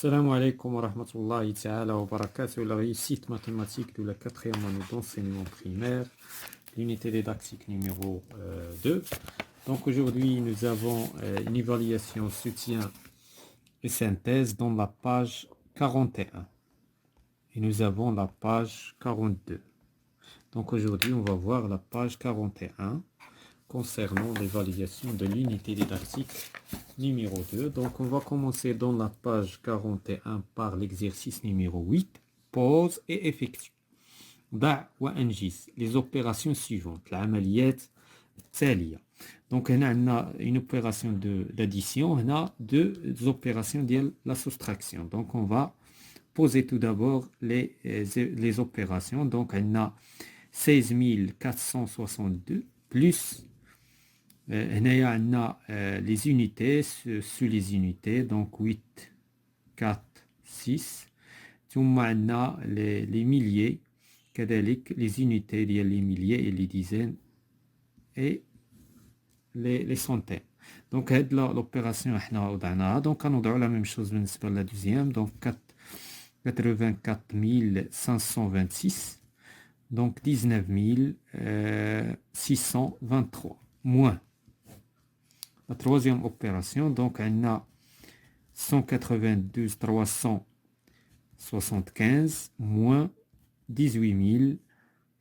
Salam alaikum wa rahmatullahi ta'ala wa barakatuh. La réussite mathématique de la quatrième année d'enseignement primaire, l'unité didactique numéro 2. Donc aujourd'hui, nous avons une évaluation soutien et synthèse dans la page 41. Et nous avons la page 42. Donc aujourd'hui, on va voir la page 41 concernant l'évaluation de l'unité didactique numéro 2. Donc on va commencer dans la page 41 par l'exercice numéro 8. Pause et effectue. ضع وأنجز les opérations suivantes. العمليات التالية. Donc on a une opération d'addition, on a deux opérations de la soustraction. Donc on va poser tout d'abord les opérations. Donc on a 16 462 plus هنا les unités sous les unités, donc 8 4 6 ثم عندنا les milliers كذلك les unités ديال les milliers et les dizaines et les centaines. Donc هاد l'opération احنا وضعناها. Donc كنوضعوا la même chose بالنسبه la deuxième. Donc 84 526 donc 19 623 moins la troisième opération. Donc on a 192 375 moins 18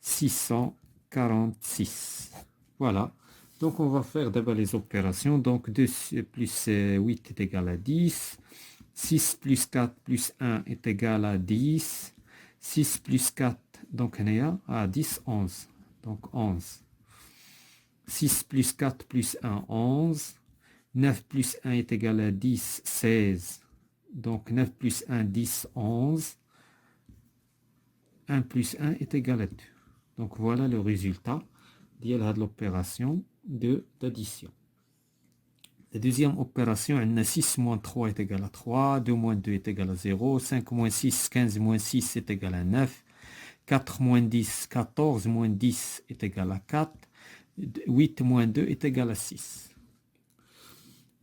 646. Voilà. Donc on va faire d'abord les opérations. Donc 2 plus 8 est égal à 10. 6 plus 4 plus 1 est égal à 10. 6 plus 4, donc on est à 10, 11. Donc 11. 6 plus 4 plus 1, 11. 9 plus 1 est égal à 10, 16. Donc 9 plus 1, 10, 11. 1 plus 1 est égal à 2. Donc voilà le résultat de l'opération d'addition. La deuxième opération, on a 6 moins 3 est égal à 3, 2 moins 2 est égal à 0, 5 moins 6, 15 moins 6 est égal à 9, 4 moins 10, 14 moins 10 est égal à 4, 8 moins 2 est égal à 6.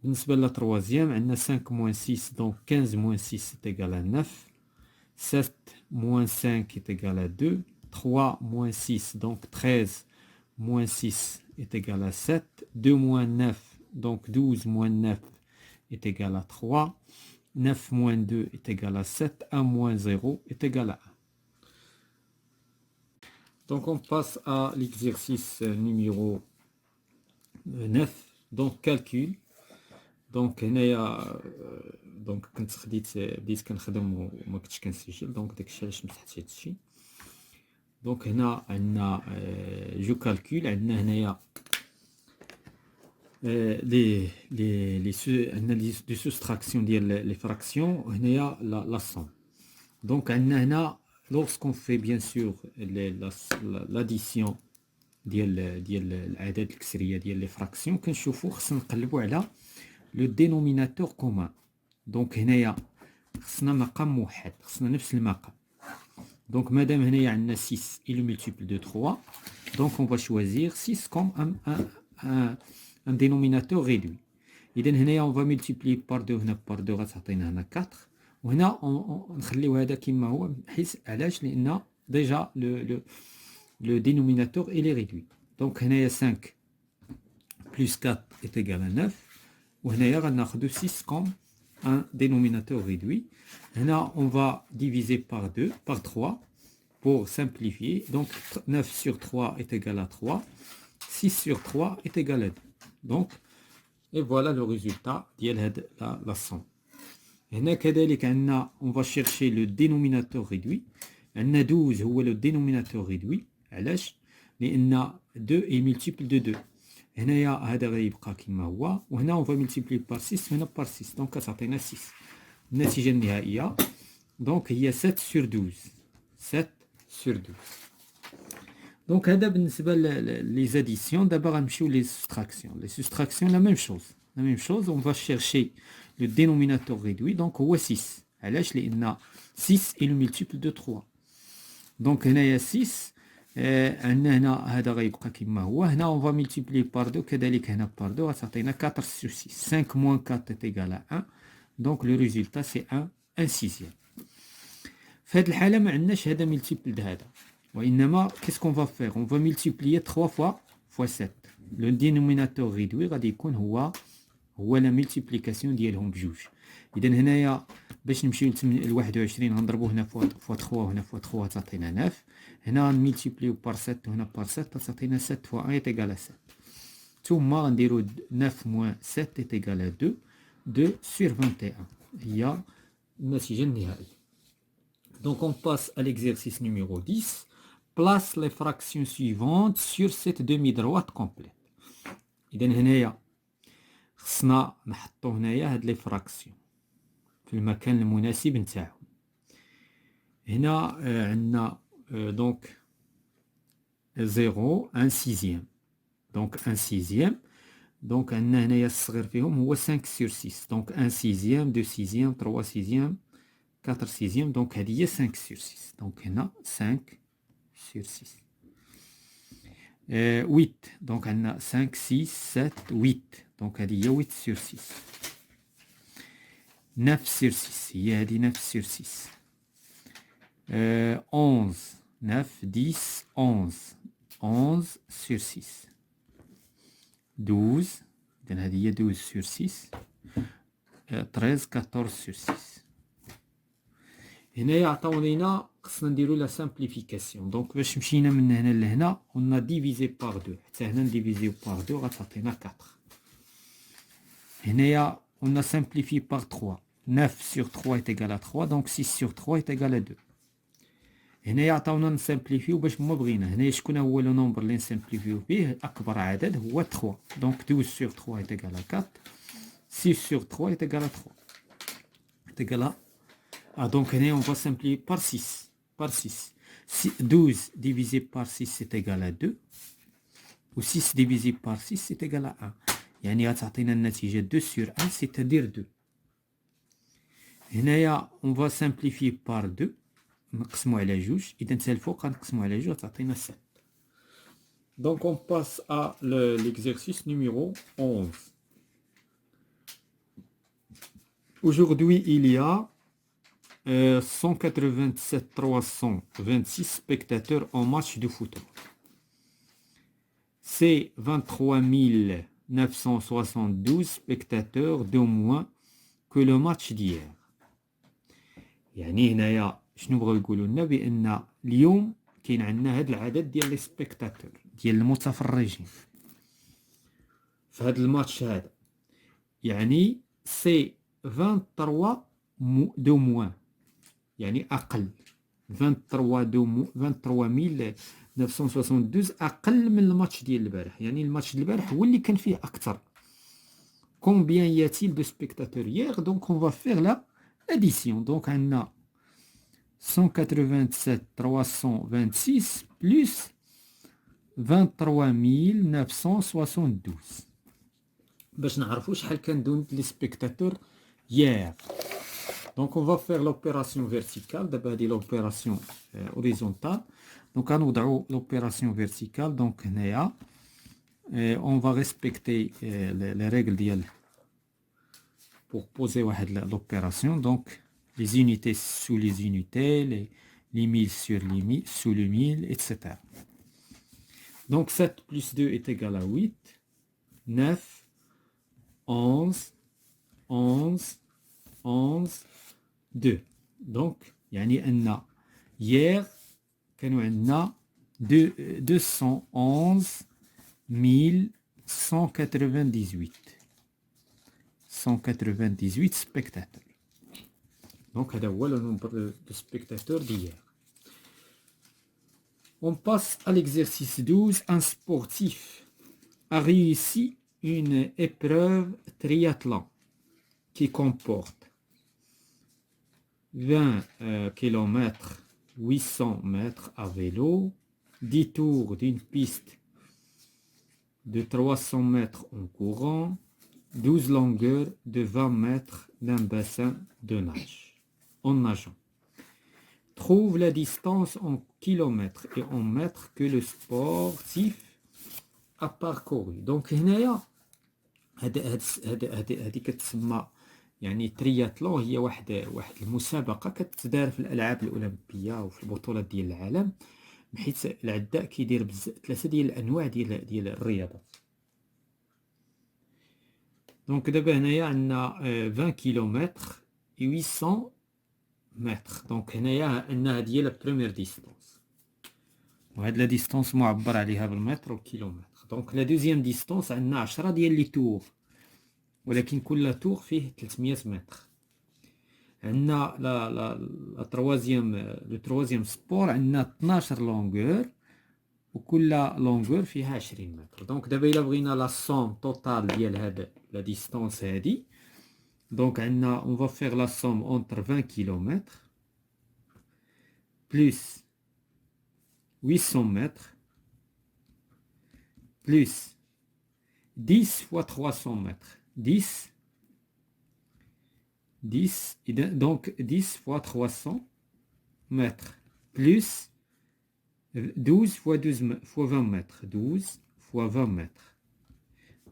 بالنسبة للتروازيام عندنا 5 moins 6, donc 15 moins 6 est égal à 9, 7 moins 5 est égal à 2, 3 moins 6, donc 13 moins 6 est égal à 7, 2 moins 9, donc 12 moins 9 est égal à 3, 9 moins 2 est égal à 7, 1 moins 0 est égal à 1. Donc on passe à l'exercice numéro 9, donc calcul. Donc هنايا دونك كنت بديت كنخدم وما كنتش كنسجل، دونك داكشي علاش مسحت هادشي. دونك هنا عندنا جو كالكول، عندنا هنايا les soustractions ديال les fractions، هنايا la somme. Donc عندنا هنا lorsqu'on fait bien sûr l'addition ديال الاعداد الكسريه ديال les fractions، كنشوفوا خصنا نقلبوا على le dénominateur commun. Donc هنايا خصنا مقام موحد، خصنا نفس المقام. Donc madame هنايا عندنا 6 et le multiple de 3، donc on va choisir 6 comme un dénominateur réduit. إذن هنايا on va multiplier par 2 هنا par 2 غتعطينا هنا 4، وهنا نخليو هذا كما هو، بحيث علاش لأن déjà le dénominateur il est réduit. Donc هنايا 5 plus 4 est égal à 9، وهنايا غناخدو 6 comme un dénominateur réduit. Là, on va diviser par 2, par 3 pour simplifier. Donc 9 sur 3 est égal à 3, 6 sur 3 est égal à 2. Donc, et voilà le résultat de la somme. هنا كذلك عندنا on va chercher le dénominateur réduit. عندنا 12 هو le dénominateur réduit. علاش؟ لأن 2 est multiple de 2. هنايا هذا غيبقى كما هو، وهنا on va multiplier par 6 وهنا par 6، donc كتعطينا 6. النتيجة النهائية donc هي 7 sur 12. 7 sur 12. Donc هذا بالنسبة les additions. دابا غنمشيو les soustractions. Les soustractions la même chose. La même chose, on va chercher le dénominateur réduit, donc هو 6. علاش؟ لأن 6 est le multiple de 3. Donc هنايا 6 عندنا هنا هذا غيبقى كما هو. هنا on va multiplier par 2، كذلك هنا par 2 غتعطينا 4 sur 6. 5 moins 4 est égal à 1. Donc le résultat c'est 1 1 sixième. في هذه الحالة ما عندناش هذا multiple d'هذا. وإنما qu'est-ce qu'on va faire? On va multiplier 3 fois 7. Le dénominateur réduit غادي يكون هو la multiplication ديالهم بجوج. إذا هنايا باش نمشيو ل 21 غنضربو هنا فوا 3 وهنا فوا 3 تعطينا 9. هنا نملتيبليو بار 7 وهنا بار 7 تعطينا 7 فوا 1 إيكال 7. ثم غنديرو 9 موان 7 إيكال 2. 2 sur 21 هي النتيجة النهائية. Donc on passe à l'exercice numéro 10. Place les fractions suivantes sur cette demi-droite complète. إذا هنايا خصنا نحطو هنايا هاد لي فراكسيون في المكان المناسب نتاعهم. هنا عندنا دونك 0 1 sixième. دونك 1 sixième. دونك عندنا هنايا الصغير فيهم هو 5 sur 6. دونك 1 sixième 2 sixième 3 sixième 4 sixième. دونك هذه هي 5 sur 6. دونك هنا 5 sur 6. 8. دونك عندنا 5 6 7 8. دونك هذه هي 8 sur 6. 9 sur 6 هي هذه 9 sur 6. 11 9 10 11 11 sur 6. 12 إذن هذه هي 12 sur 6. 13 14 sur 6. هنايا عطاونينا خصنا نديرو لا سامبليفيكاسيون. دونك باش مشينا من هنا لهنا on a divisé par 2 حتى هنا نديفيزيو par 2 غتعطينا 4. هنايا on a simplifié par 3. 9 sur 3 est égal à 3. donc 6 sur 3 est égal à 2. هنايا عطاونا نسامبليفيو باش ما بغينا. هنايا شكون هو لو نومبر اللي نسامبليفيو به؟ اكبر عدد هو 3. donc 12 sur 3 est égal à 4. 6 sur 3 est égal à 3 est égal à donc on va simplifier par 6. Par 6. 12 divisé par 6 c'est égal à 2. ou 6 divisé par 6 c'est égal à 1. يعني غتعطينا النتيجة 2 sur 1 c'est-à-dire 2. هنايا on va simplifier par 2. نقسمو على جوج. إذا تا الفوق غنقسمو على جوج غتعطينا 7. Donc on passe à l'exercice numéro 11. Aujourd'hui il y a 187 326 spectateurs en match de football. C'est 23 972 spectateurs de moins que le match d'hier. يعني هنايا شنو بغاو يقولوا لنا؟ بان اليوم كاين عندنا هذا العدد ديال لي سبيكتاتور ديال المتفرجين في هذا الماتش هذا. يعني سي 23 دو موان يعني اقل. 23972 اقل من الماتش ديال البارح. يعني الماتش ديال البارح هو اللي كان فيه اكثر. combien y a-t-il de spectateurs hier? donc on va faire la addition. donc عندنا 187 326 plus 23 972 باش نعرفوا شحال كان دوت لي سبيكتاتور hier. donc on va faire l'opération verticale. دابا هذه l'opération horizontale. donc غنوضعوا l'opération verticale. donc هنايا on va respecter les règles ديال pour poser واحد l'opération. donc les unités sous les unités, les milles sur les milles, sous le mille, etc. Donc 7 plus 2 est égal à 8, 9, 11, 11, 11, 2. Donc, يعني أن hier كانوا عندنا 211 198 198 spectateurs. Donc, هذا هو le nombre de spectateurs d'hier. On passe à l'exercice 12. Un sportif a réussi une épreuve triathlon qui comporte 20 km, 800 mètres à vélo, 10 tours d'une piste de 300 mètres en courant, 12 longueurs de 20 mètres d'un bassin de nage. En nageant. Trouve la distance en kilomètres et en mètres que le sportif a parcouru. donc هنايا هذه كتسمى يعني الترياتلون هي واحد المسابقة كتدار في الألعاب الأولمبية وفي البطولات ديال العالم، بحيث العداء كيدير بزاف 3 ديال الأنواع ديال الرياضات. دونك دابا هنايا عندنا 20 كيلومتر و 800 متر. دونك هنايا عندنا هادي هي لا بروميير ديستونس، وهاد لا ديستونس معبر عليها بالمتر والكيلومتر. دونك لا دوزيام ديستونس عندنا 10 ديال لي تور، ولكن كل تور فيه 300 متر. عندنا لا تروازيام لو تروازيام سبور عندنا 12 لونغور، وكل لونغور فيها 20 متر. دونك دابا الا بغينا لا سوم توتال ديال هاد لا ديستونس هادي، دونك عندنا اون فا فيغ لا سوم اونتر 20 كيلومتر بلس 800 متر بلس 10 fois 300 mètres. 10, donc 10 fois 300 mètres plus 12 fois 12 fois 20 mètres. 12 fois 20 mètres.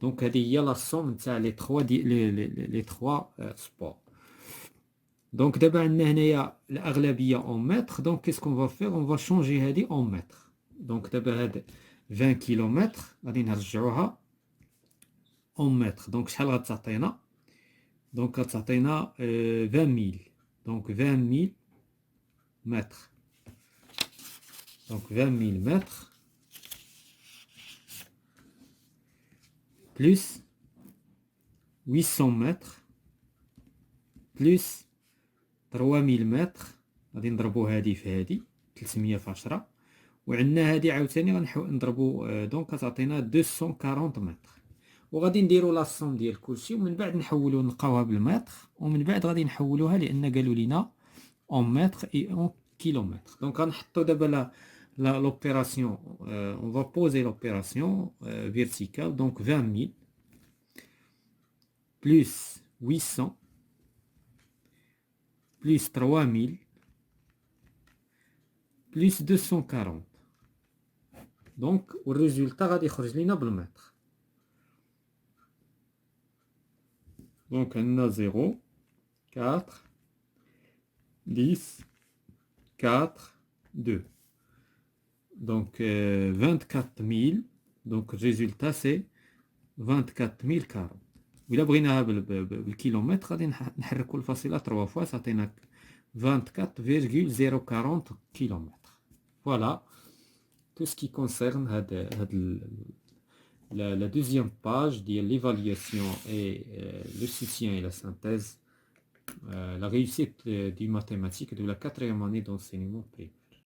Donc il y a la somme de les trois sports. Donc d'abord on a l'aglabiya en mètres. Donc qu'est-ce qu'on va faire? On va changer en mètres. Donc d'abord 20 km غادي نرجعوها en mètres. Donc شحال غتعطينا؟ Donc غتعطينا 20 000. Donc 20 000 mètres. Donc 20 000 mètres plus 800 mètres plus 3000 متر. غادي نضربو هادي في هادي 300 في 10، وعندنا هادي عاوتاني غنضربو دونك كتعطينا 240 متر. وغادي نديرو لا صوم ديال كلشي، ومن بعد نحولو نلقاوها بالمتر، ومن بعد غادي نحولوها لان قالوا لينا اون متر اي اون كيلومتر. دونك غنحطو دابا l'opération, on va poser l'opération verticale. Donc 20 000 plus 800 plus 3000 plus 240. Donc le résultat غادي يخرج لينا بالمتر. Donc on a 0 4 10 4 2. Donc 24 000. Donc le résultat c'est 24 040. وإلا بغيناها بالكيلومتر غادي نحركو الفاصلة 3 fois، صافينا 24,040 km. Voilà tout ce qui concerne la deuxième page de l'évaluation et le soutien et la synthèse, la réussite du mathématique de la 4e année d'enseignement privé.